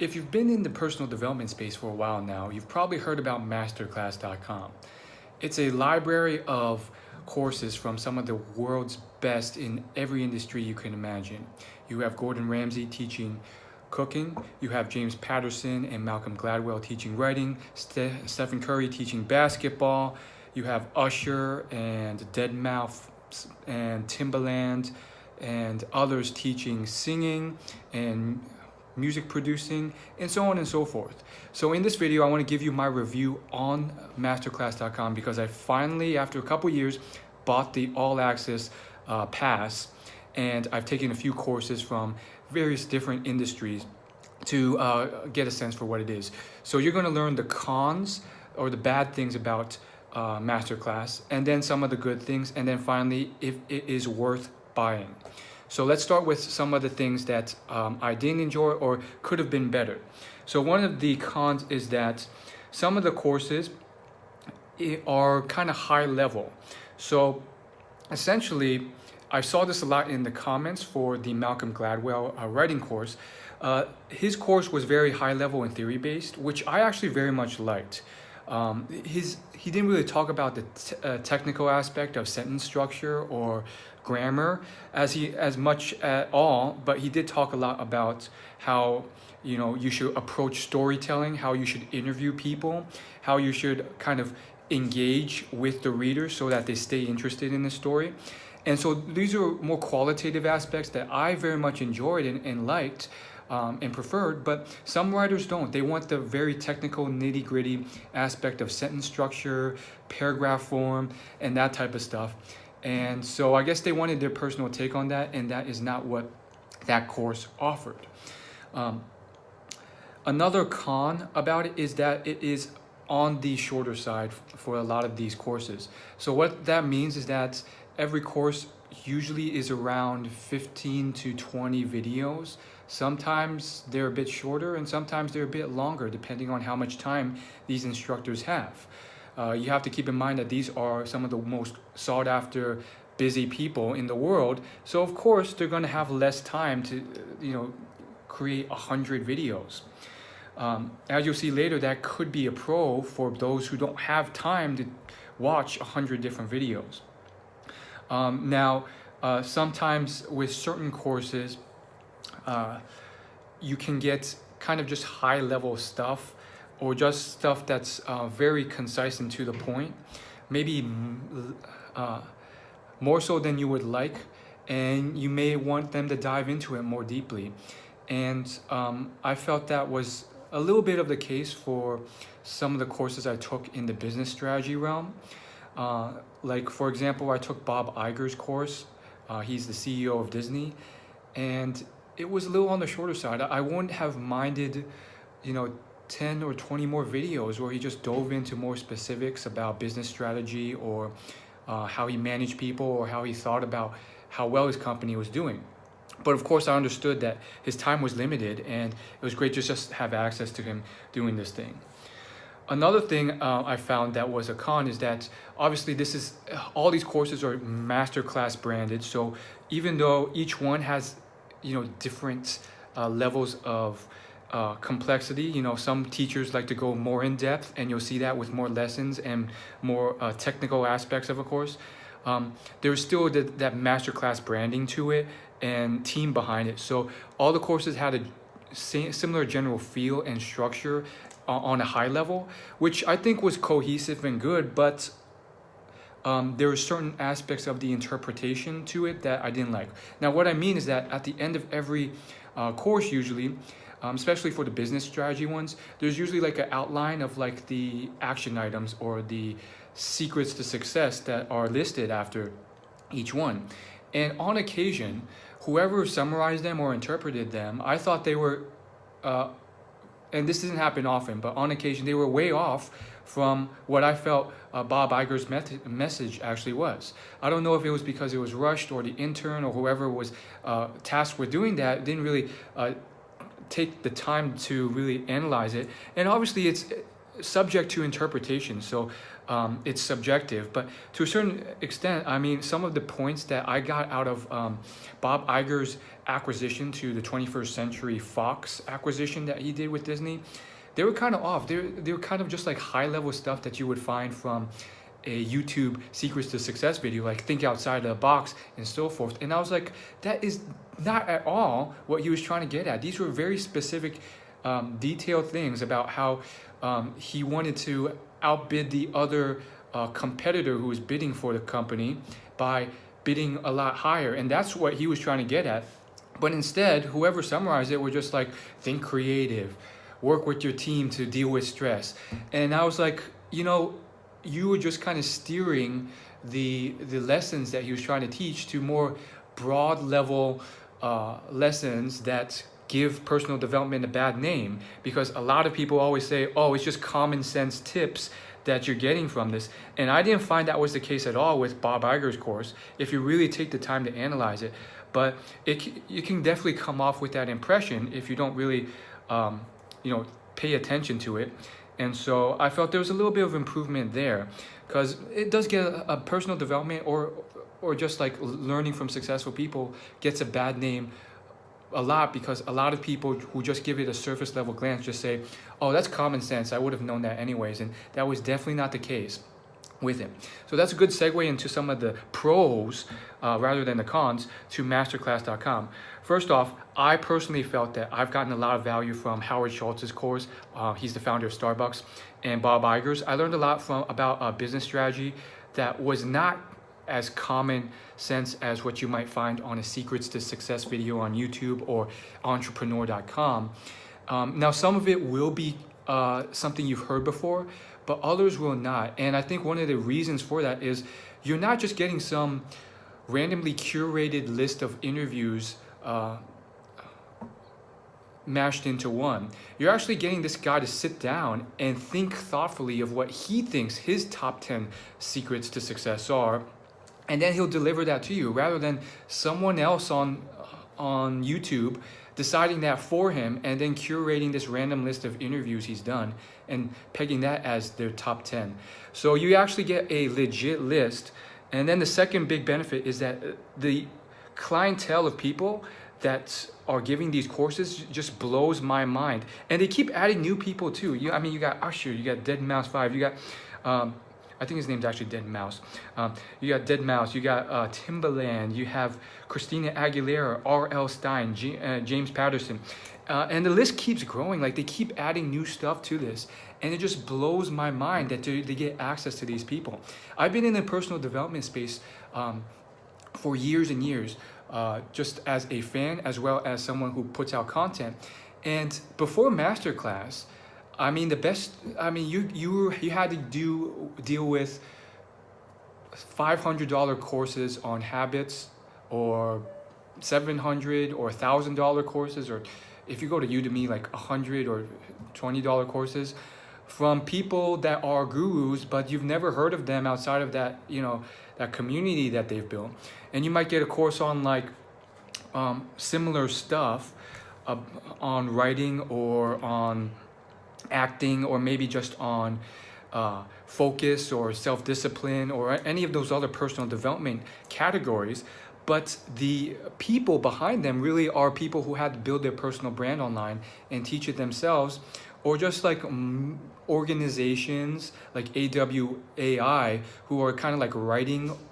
If you've been in the personal development space for a while now, you've probably heard about Masterclass.com. It's a library of courses from some of the world's best in every industry you can imagine. You have Gordon Ramsay teaching cooking, you have James Patterson and Malcolm Gladwell teaching writing, Stephen Curry teaching basketball, you have Usher and Deadmau5 and Timbaland and others teaching singing and music producing, and so on and so forth. So in this video, I want to give you my review on Masterclass.com because I finally, after a couple years, bought the All Access pass, and I've taken a few courses from various different industries to get a sense for what it is. So you're going to learn the cons or the bad things about Masterclass, and then some of the good things, and then finally, if it is worth buying. So let's start with some of the things that I didn't enjoy or could have been better. So one of the cons is that some of the courses are kind of high level. So essentially, I saw this a lot in the comments for the Malcolm Gladwell writing course. His course was very high level and theory based, which I actually very much liked. He didn't really talk about the technical aspect of sentence structure or grammar as much at all, but he did talk a lot about how you should approach storytelling, how you should interview people, how you should kind of engage with the reader so that they stay interested in the story. And so these are more qualitative aspects that I very much enjoyed and liked and preferred, but some writers don't. They want the very technical nitty-gritty aspect of sentence structure, paragraph form, and that type of stuff. And so I guess they wanted their personal take on that, and that is not what that course offered. Another con about it is that it is on the shorter side for a lot of these courses. So what that means is that every course usually is around 15 to 20 videos. Sometimes they're a bit shorter and sometimes they're a bit longer depending on how much time these instructors have. You have to keep in mind that these are some of the most sought after busy people in the world. So of course they're going to have less time to create 100 videos. As you'll see later, that could be a pro for those who don't have time to watch 100 different videos. Now, sometimes with certain courses, you can get kind of just high level stuff or just stuff that's very concise and to the point, maybe more so than you would like, and you may want them to dive into it more deeply. And I felt that was a little bit of the case for some of the courses I took in the business strategy realm. Like, for example, I took Bob Iger's course. He's the CEO of Disney, and it was a little on the shorter side. I wouldn't have minded, 10 or 20 more videos where he just dove into more specifics about business strategy or how he managed people or how he thought about how well his company was doing. But of course, I understood that his time was limited, and it was great to just have access to him doing this thing. Another thing I found that was a con is that obviously all these courses are Masterclass branded. So even though each one has, different levels of complexity, some teachers like to go more in depth, and you'll see that with more lessons and more technical aspects of a course. There's still that Masterclass branding to it and team behind it. So all the courses had a similar general feel and structure on a high level, which I think was cohesive and good, but there were certain aspects of the interpretation to it that I didn't like. Now, what I mean is that at the end of every course, usually, especially for the business strategy ones, there's usually like an outline of like the action items or the secrets to success that are listed after each one. And on occasion, whoever summarized them or interpreted them, I thought they were, and this doesn't happen often, but on occasion they were way off from what I felt Bob Iger's message actually was. I don't know if it was because it was rushed or the intern or whoever was tasked with doing that didn't really take the time to really analyze it. And obviously subject to interpretation. So it's subjective, but to a certain extent, I mean, some of the points that I got out of Bob Iger's acquisition to the 21st Century Fox acquisition that he did with Disney, they were kind of off. They were kind of just like high level stuff that you would find from a YouTube secrets to success video, like think outside the box and so forth. And I was like, that is not at all what he was trying to get at. These were very specific, detailed things about how he wanted to outbid the other competitor who was bidding for the company by bidding a lot higher. And that's what he was trying to get at. But instead, whoever summarized it were just like, think creative, work with your team to deal with stress. And I was like, you were just kind of steering the lessons that he was trying to teach to more broad level lessons that give personal development a bad name, because a lot of people always say, oh, it's just common sense tips that you're getting from this. And I didn't find that was the case at all with Bob Iger's course, if you really take the time to analyze it. But you can definitely come off with that impression if you don't really pay attention to it. And so I felt there was a little bit of improvement there, because it does get a personal development or just like learning from successful people gets a bad name a lot, because a lot of people who just give it a surface level glance just say, oh, that's common sense, I would have known that anyways. And that was definitely not the case with him. So that's a good segue into some of the pros rather than the cons to masterclass.com. First off, I personally felt that I've gotten a lot of value from Howard Schultz's course. He's the founder of Starbucks, and Bob Iger's. I learned a lot about business strategy that was not as common sense as what you might find on a secrets to success video on YouTube or entrepreneur.com. Now, some of it will be something you've heard before, but others will not. And I think one of the reasons for that is you're not just getting some randomly curated list of interviews mashed into one. You're actually getting this guy to sit down and think thoughtfully of what he thinks his top 10 secrets to success are, and then he'll deliver that to you, rather than someone else on YouTube deciding that for him and then curating this random list of interviews he's done and pegging that as their top 10. So you actually get a legit list. And then the second big benefit is that the clientele of people that are giving these courses just blows my mind. And they keep adding new people too. You got Usher, you got Dead Mouse 5, you got, I think his name's actually Dead Mouse. You got Dead Mouse, you got Timbaland, you have Christina Aguilera, R.L. Stein, James Patterson. And the list keeps growing. Like, they keep adding new stuff to this. And it just blows my mind that they get access to these people. I've been in the personal development space for years and years, just as a fan as well as someone who puts out content. And before Masterclass, you had to deal with $500 courses on habits, or $700 or $1,000 courses, or if you go to Udemy, like $100 or $20 courses from people that are gurus, but you've never heard of them outside of that, that community that they've built. And you might get a course on like similar stuff on writing or on acting, or maybe just on focus or self-discipline or any of those other personal development categories. But the people behind them really are people who had to build their personal brand online and teach it themselves, or just like organizations like AWAI, who are kind of like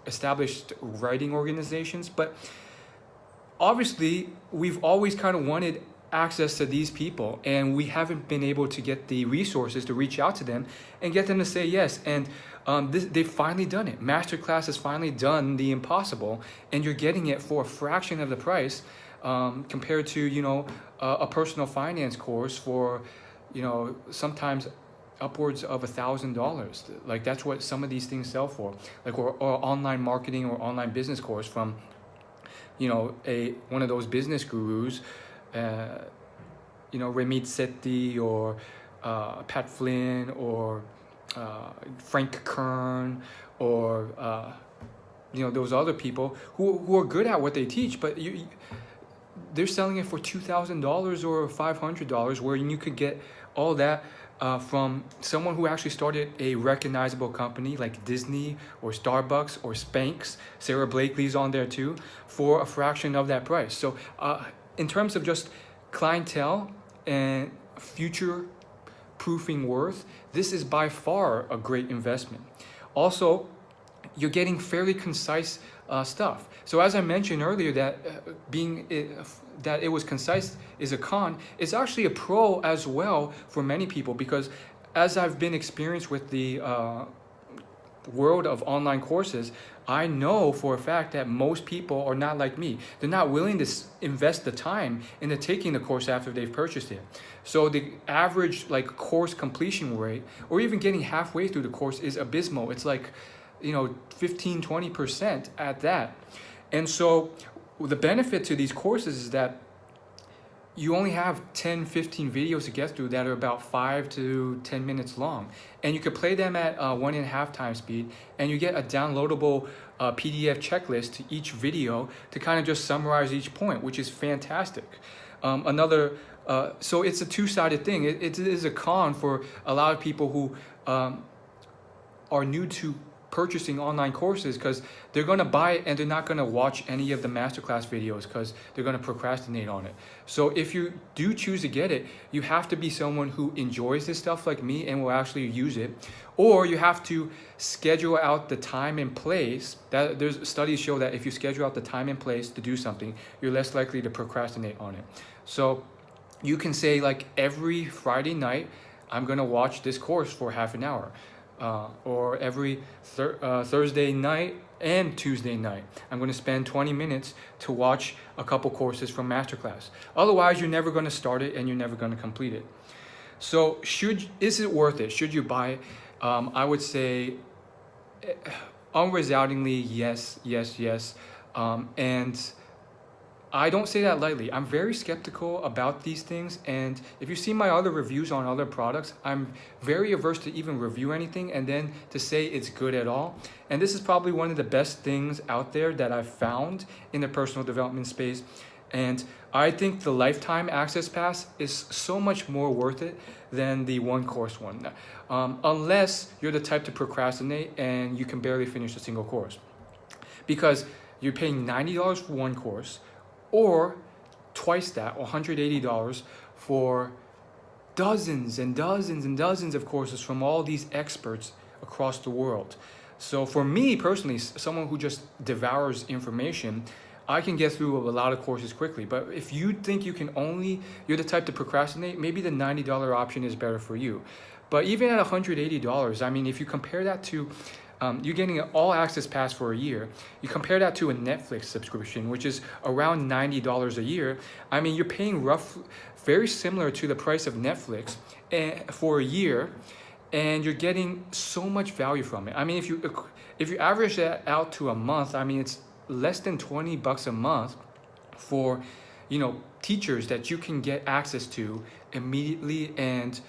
established writing organizations. But obviously, we've always kind of wanted access to these people, and we haven't been able to get the resources to reach out to them and get them to say yes. And they've finally done it. Masterclass has finally done the impossible, and you're getting it for a fraction of the price compared to a personal finance course for sometimes upwards of $1,000. Like, that's what some of these things sell for, like or online marketing or online business course from one of those business gurus, Ramit Sethi or Pat Flynn or Frank Kern or those other people who are good at what they teach. But they're selling it for $2,000 or $500, where you could get all that from someone who actually started a recognizable company like Disney or Starbucks or Spanx. Sarah Blakely's on there too, for a fraction of that price. So in terms of just clientele and future proofing worth, this is by far a great investment. Also, you're getting fairly concise stuff. So as I mentioned earlier, that that it was concise is a con. It's actually a pro as well for many people, because as I've been experienced with the world of online courses, I know for a fact that most people are not like me. They're not willing to invest the time into taking the course after they've purchased it. So the average like course completion rate, or even getting halfway through the course, is abysmal. It's like, 15-20% at that. And so the benefit to these courses is that you only have 10-15 videos to get through that are about 5 to 10 minutes long, and you could play them at 1.5 times speed, and you get a downloadable PDF checklist to each video to kind of just summarize each point, which is fantastic. So it's a two-sided thing. It is a con for a lot of people who are new to purchasing online courses, because they're going to buy it and they're not going to watch any of the masterclass videos because they're going to procrastinate on it. So if you do choose to get it, you have to be someone who enjoys this stuff like me and will actually use it, or you have to schedule out the time and place. That there's studies show that if you schedule out the time and place to do something, you're less likely to procrastinate on it. So you can say, like, every Friday night I'm going to watch this course for half an hour. Or every Thursday night and Tuesday night, I'm going to spend 20 minutes to watch a couple courses from Masterclass. Otherwise, you're never going to start it and you're never going to complete it. So is it worth it? Should you buy it? I would say unresoundingly yes. And I don't say that lightly. I'm very skeptical about these things, and if you see my other reviews on other products, I'm very averse to even review anything and then to say it's good at all. And this is probably one of the best things out there that I've found in the personal development space. And I think the lifetime access pass is so much more worth it than the one course one, unless you're the type to procrastinate and you can barely finish a single course, because you're paying $90 for one course, or twice that, or $180 for dozens and dozens and dozens of courses from all these experts across the world. So for me personally, someone who just devours information, I can get through a lot of courses quickly. But if you think you're the type to procrastinate, maybe the $90 option is better for you. But even at $180, I mean, if you compare that to you're getting an all-access pass for a year. You compare that to a Netflix subscription, which is around $90 a year. I mean, you're paying very similar to the price of Netflix for a year, and you're getting so much value from it. I mean, if you average that out to a month, I mean, it's less than $20 a month for, teachers that you can get access to immediately and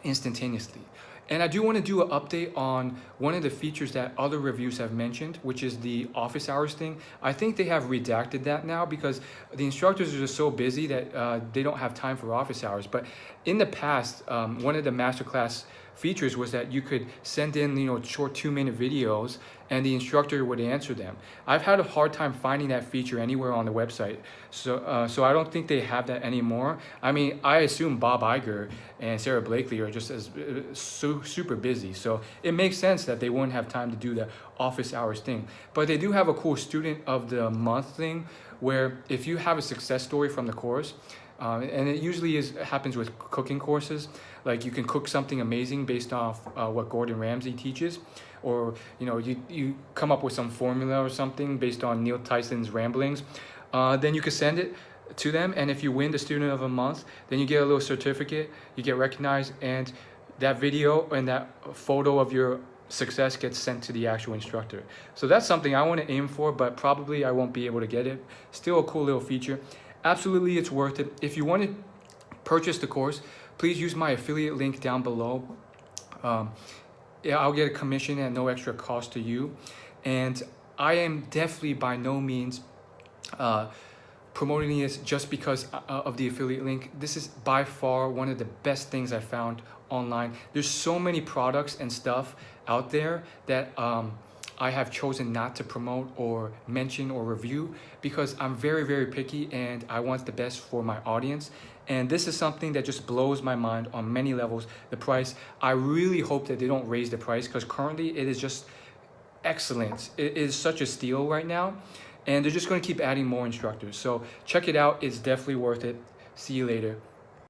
instantaneously. And I do want to do an update on one of the features that other reviews have mentioned, which is the office hours thing. I think they have redacted that now because the instructors are just so busy that they don't have time for office hours. But in the past, one of the Masterclass features was that you could send in short 2-minute videos and the instructor would answer them. I've had a hard time finding that feature anywhere on the website, so I don't think they have that anymore. I mean, I assume Bob Iger and Sarah Blakely are just as super busy, so it makes sense that they wouldn't have time to do the office hours thing. But they do have a cool student of the month thing, where if you have a success story from the course, and it usually happens with cooking courses, like you can cook something amazing based off what Gordon Ramsay teaches, or you come up with some formula or something based on Neil Tyson's ramblings. Then you can send it to them, and if you win the student of the month, then you get a little certificate, you get recognized, and that video and that photo of your success gets sent to the actual instructor. So that's something I want to aim for, but probably I won't be able to get it. Still a cool little feature. Absolutely, it's worth it. If you want to purchase the course, please use my affiliate link down below. I'll get a commission at no extra cost to you. And I am definitely by no means promoting this just because of the affiliate link. This is by far one of the best things I found online. There's so many products and stuff out there that I have chosen not to promote or mention or review because I'm very, very picky and I want the best for my audience. And this is something that just blows my mind on many levels. The price, I really hope that they don't raise the price because currently it is just excellent. It is such a steal right now. And they're just going to keep adding more instructors. So check it out. It's definitely worth it. See you later.